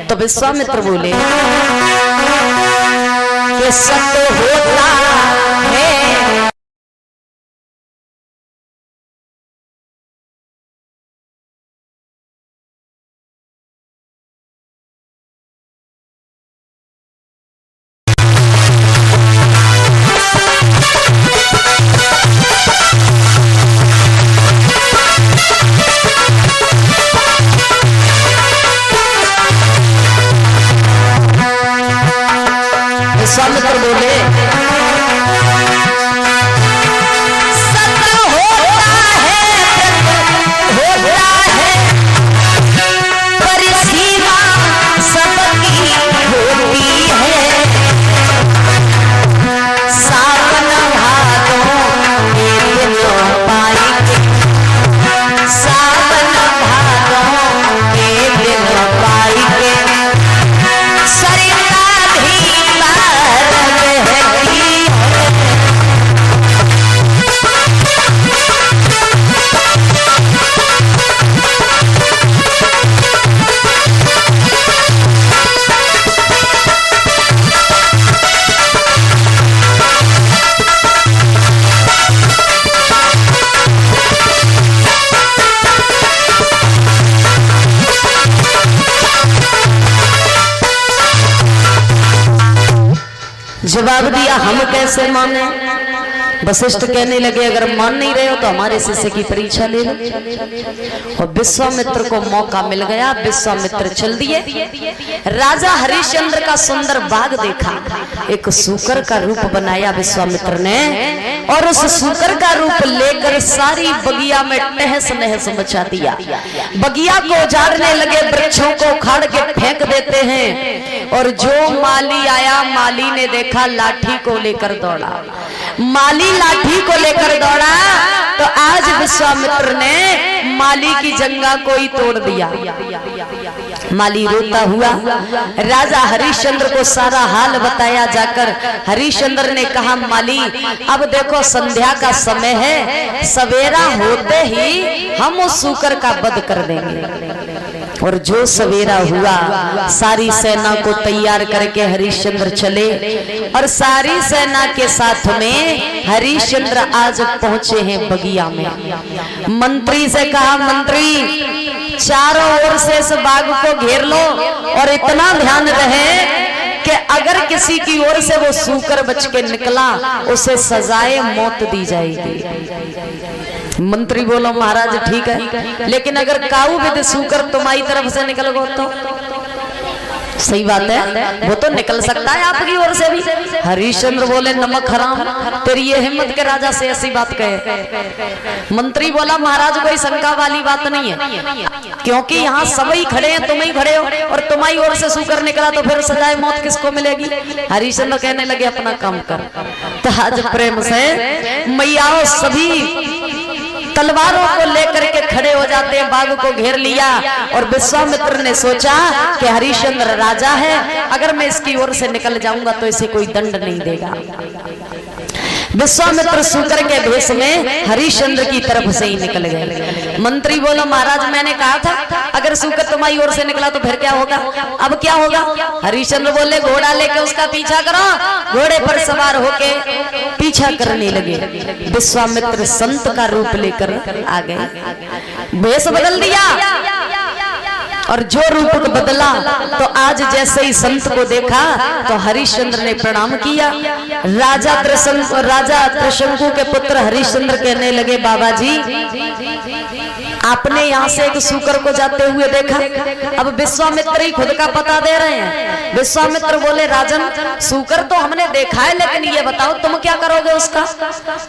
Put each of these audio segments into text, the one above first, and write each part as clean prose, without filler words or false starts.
तो विश्वामित्र बोले कि सत्य होता है विश्वामित्र बोले सत्य होता है परिसीमा सबकी होती है सावन भादों के बिन पाएंगे सावन भादों के बिन पाएंगे सरिता भी जवाब दिया हम कैसे माने। वशिष्ठ कहने लगे अगर मान नहीं रहे हो तो हमारे शिष्य की परीक्षा ले लो। और विश्वामित्र को मौका मिल गया, विश्वामित्र चल दिए। राजा हरिश्चंद्र का सुंदर बाग देखा, एक सूकर का रूप बनाया विश्वामित्र ने और उस सूकर का रूप लेकर सारी बगिया में तहस नहस मचा दिया। बगिया को उजाड़ने लगे, वृक्षों को उखाड़ के फेंक देते हैं। और जो माली आया, माली ने देखा लाठी को लेकर दौड़ा, माली लाठी को लेकर दौड़ा तो आज विश्वामित्र ने माली की जंगा को ही तोड़ दिया। माली रोता हुआ राजा हरिश्चंद्र को सारा हाल बताया जाकर हरिश्चंद्र ने कहा माली अब देखो संध्या का समय है, सवेरा होते ही हम उस सूकर का वध कर देंगे। और जो सवेरा हुआ सारी सेना को तैयार करके हरिश्चंद्र चले और सारी सेना के साथ में हरिश्चंद्र आज पहुंचे हैं बगिया में। मंत्री से कहा मंत्री चारों ओर से इस बाग को घेर लो और इतना ध्यान रहे कि अगर किसी की ओर से वो सूकर बच के निकला उसे सजाए मौत दी जाएगी। मंत्री बोलो महाराज ठीक है, लेकिन अगर काऊ विद सूकर तुम्हारी तरफ से निकल गो तो सही बात है, वो तो निकल सकता है आपकी ओर से भी। हरिश्चंद्र बोले नमक हराम, तेरी ये हिम्मत के राजा से ऐसी बात कहे। मंत्री बोला महाराज कोई शंका वाली बात नहीं है, क्योंकि यहाँ सभी खड़े हैं, तुम ही खड़े हो और तुम्हारी ओर से सूकर निकला तो फिर सजाए मौत किसको मिलेगी। हरिश्चंद्र कहने लगे अपना काम कर। तो आज प्रेम से मैयाओं सभी तलवारों को लेकर के खड़े हो जाते हैं, बाग को घेर लिया। और विश्वामित्र ने सोचा कि हरिश्चंद्र राजा है, अगर मैं इसकी ओर से निकल जाऊंगा तो इसे कोई दंड नहीं देगा। विश्वामित्र सूकर के भेष में हरिश्चंद्र की तरफ से ही निकल गए। मंत्री बोला महाराज मैंने कहा था अगर सूकर तुम्हारी ओर से निकला तो फिर क्या होगा, अब क्या होगा। हरिश्चंद्र बोले घोड़ा लेके उसका पीछा करो। घोड़े पर सवार होके पीछा करने लगे। विश्वामित्र संत का रूप लेकर आ गए, भेष बदल दिया और जो रूप बदला तो आज जैसे ही संत को देखा तो हरिश्चंद्र ने प्रणाम किया। राजा त्रिशंकु के पुत्र हरिश्चंद्र कहने लगे बाबा जी आपने यहाँ से एक सूकर को जाते हुए देखा। अब विश्वामित्र ही खुद का पता दे रहे हैं। विश्वामित्र बोले राजन सूकर तो हमने देखा है, लेकिन ये बताओ तुम क्या करोगे उसका।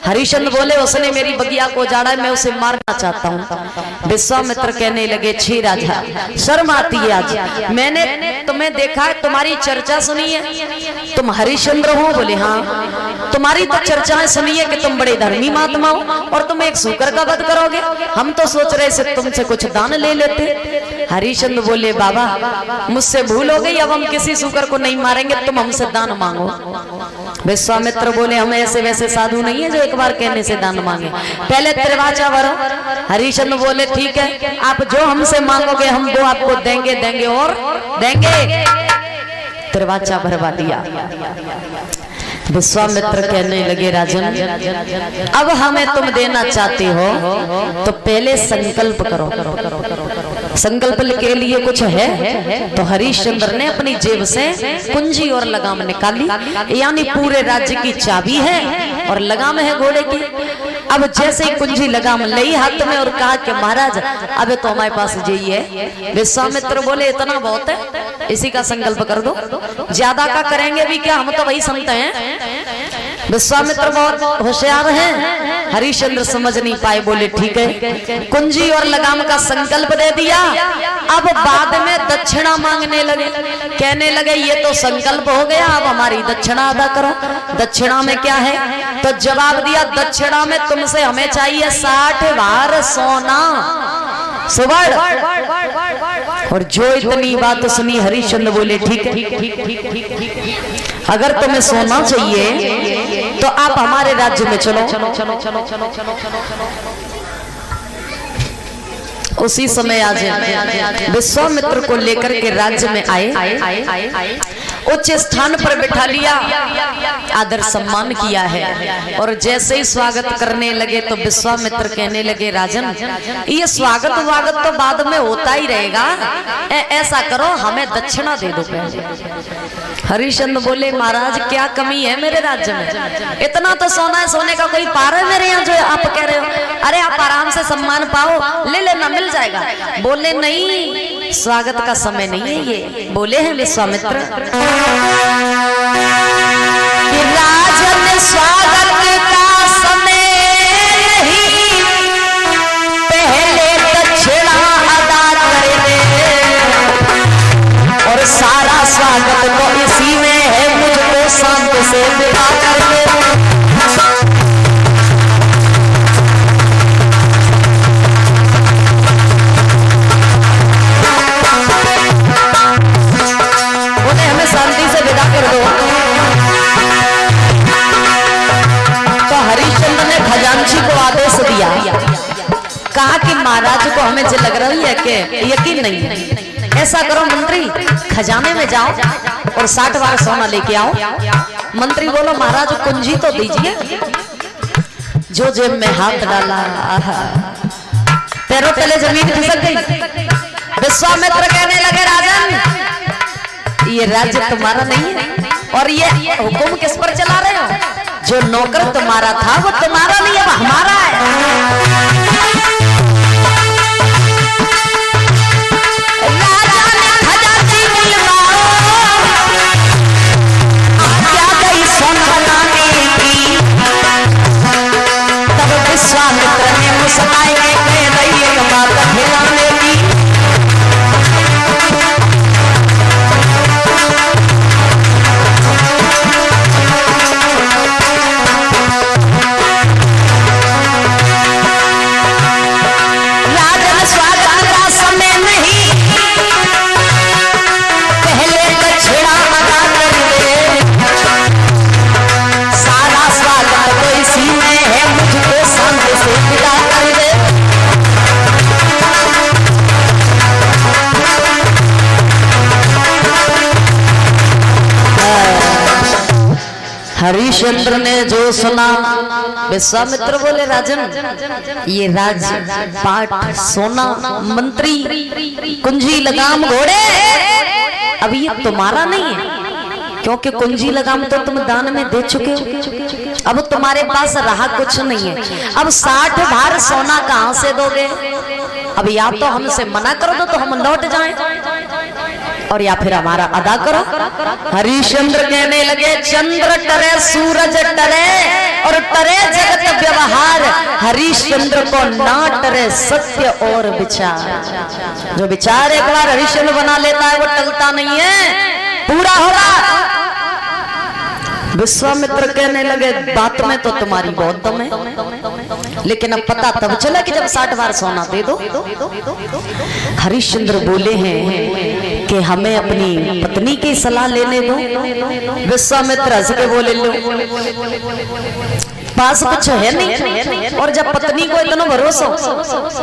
हरिश्चंद्र बोले उसने मेरी बगिया को उजाड़ा है, मैं उसे मारना चाहता हूँ। विश्वामित्र कहने लगे छी राजा शर्म आती है आज, मैंने तुम्हें देखा है, तुम्हारी चर्चा सुनी है, तुम हरिश्चंद्र हो। बोले हाँ तुम्हारी तो चर्चाएं सुनी है कि तुम बड़े धर्मी महात्मा हो और तुम एक सूकर का वध करोगे। हम तो सोच रहे से तुमसे कुछ दान ले लेते। हरिश्चंद्र बोले बाबा मुझसे भूल हो गई, अब हम किसी शुकर को नहीं मारेंगे, तुम हमसे दान मांगो। विश्वामित्र बोले हम ऐसे वैसे साधु नहीं है जो एक बार कहने से दान मांगे, पहले त्रिवाचा भरो। हरिश्चंद्र बोले ठीक है, आप जो हमसे मांगोगे हम वो आपको देंगे देंगे और देंगे। त्रिवाचा भरवा दिया। विश्वामित्र कहने लगे राजन अब हमें तुम देना चाहते हो तो पहले संकल्प करो। संकल्प के लिए कुछ है? तो हरिश्चंद्र ने अपनी जेब से कुंजी और लगाम निकाली, यानी पूरे राज्य की चाबी है और लगाम है घोड़े की। अब जैसे ही कुंजी लगाम ली हाथ में और कहा कि महाराज अब तो हमारे पास यही है। विश्वामित्र बोले इतना बहुत है, इसी का संकल्प कर दो, ज्यादा का करेंगे भी क्या, हम तो वही सुनते हैं। विश्वामित्र बहुत होशियार हैं, हरिश्चंद्र समझ नहीं पाए, बोले ठीक है, कुंजी और लगाम का संकल्प दे दिया। अब बाद में दक्षिणा मांगने लगे, कहने लगे ये तो संकल्प हो गया, अब हमारी दक्षिणा अदा करो। दक्षिणा में क्या है? तो जवाब दिया दक्षिणा में तुमसे हमें चाहिए 60 भार सोना सुवर्ण। और जो इतनी बात सुनी हरिश्चंद्र बोले ठीक है, अगर तुम्हें सोना चाहिए तो आप हमारे राज्य में चलो। उसी समय आज विश्वामित्र को लेकर के राज्य में आए, उच्च स्थान पर बिठा लिया, आदर सम्मान किया है। और जैसे ही स्वागत करने लगे तो विश्वामित्र कहने लगे राजन ये स्वागत वागत तो बाद में होता ही रहेगा, ऐसा करो हमें दक्षिणा दे दो पहले। हरिश्चंद्र बोले महाराज क्या कमी है मेरे राज्य में, इतना तो सोना है, सोने का कोई पार है मेरे यहाँ जो आप कह रहे हो? अरे आप आराम से सम्मान पाओ, ले लेना मिल जाएगा। बोले नहीं स्वागत का समय नहीं है ये। बोले हैं विश्वामित्र राजन स्वागत का समय नहीं, पहले दक्षिणा अदा कर दे और सारा स्वागत तो इसी में है, मुझको शांत से विदा कर दे। शांति से विदा कर दो। तो हरिश्चंद्र ने खजांची को आदेश दिया, कहा कि महाराज को हमें जो लग रही है कि यकीन नहीं, ऐसा करो मंत्री खजाने में जाओ और 60 बार सोना लेके आओ। मंत्री बोलो महाराज कुंजी तो दीजिए। जो जेब में हाथ डाला पैरों तले जमीन खिसक गई। विश्वामित्र कहने लगे राजन ये राज्य तुम्हारा नहीं है और ये हुक्म किस पर चला रहे हो? जो नौकर तुम्हारा था वो तुम्हारा नहीं अब हमारा है। राजा ने खजांची बुलवाओ, क्या गई सोना लाने की। तब विश्वामित्र ने मुस्कुराए कह रही एक बात खिलाने की। हरिश्चंद्र ने जो सुना, विश्वामित्र बोले राजन ये राज पाट सोना मंत्री कुंजी लगाम घोड़े अब ये तुम्हारा नहीं है, क्योंकि कुंजी लगाम तो तुम दान में दे चुके हो। अब तुम्हारे पास रहा कुछ नहीं है। अब 60 भार सोना कहां से दोगे? अब या तो हमसे मना कर दो तो हम लौट जाएं और या फिर हमारा अदा करो। हरिश्चंद्र कहने लगे चंद्र टरे सूरज टरे और टरे जगत व्यवहार, हरिश्चंद्र को ना टरे सत्य और विचार। जो विचार एक बार हरिश्चंद्र बना लेता है वो टलता नहीं है, पूरा होगा। विश्वामित्र कहने लगे बात में तो तुम्हारी बहुत दम है, लेकिन अब पता तब चला कि जब 60 बार सोना दे दो। हरिश्चंद्र बोले हैं कि हमें अपनी पत्नी की सलाह लेने दो। विश्वामित्र हंस के बोले लो पास कुछ है नहीं, और जब पत्नी को इतना भरोसा,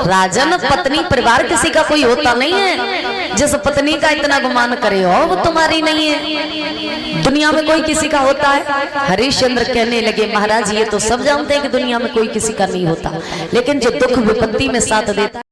राजन पत्नी परिवार किसी का कोई होता नहीं है, जिस पत्नी का इतना गुमान करे हो वो तुम्हारी नहीं है, दुनिया में कोई किसी का होता है। हरिश्चंद्र कहने लगे महाराज ये तो सब जानते हैं कि दुनिया में कोई किसी का नहीं होता, लेकिन जो दुख विपत्ति में साथ देता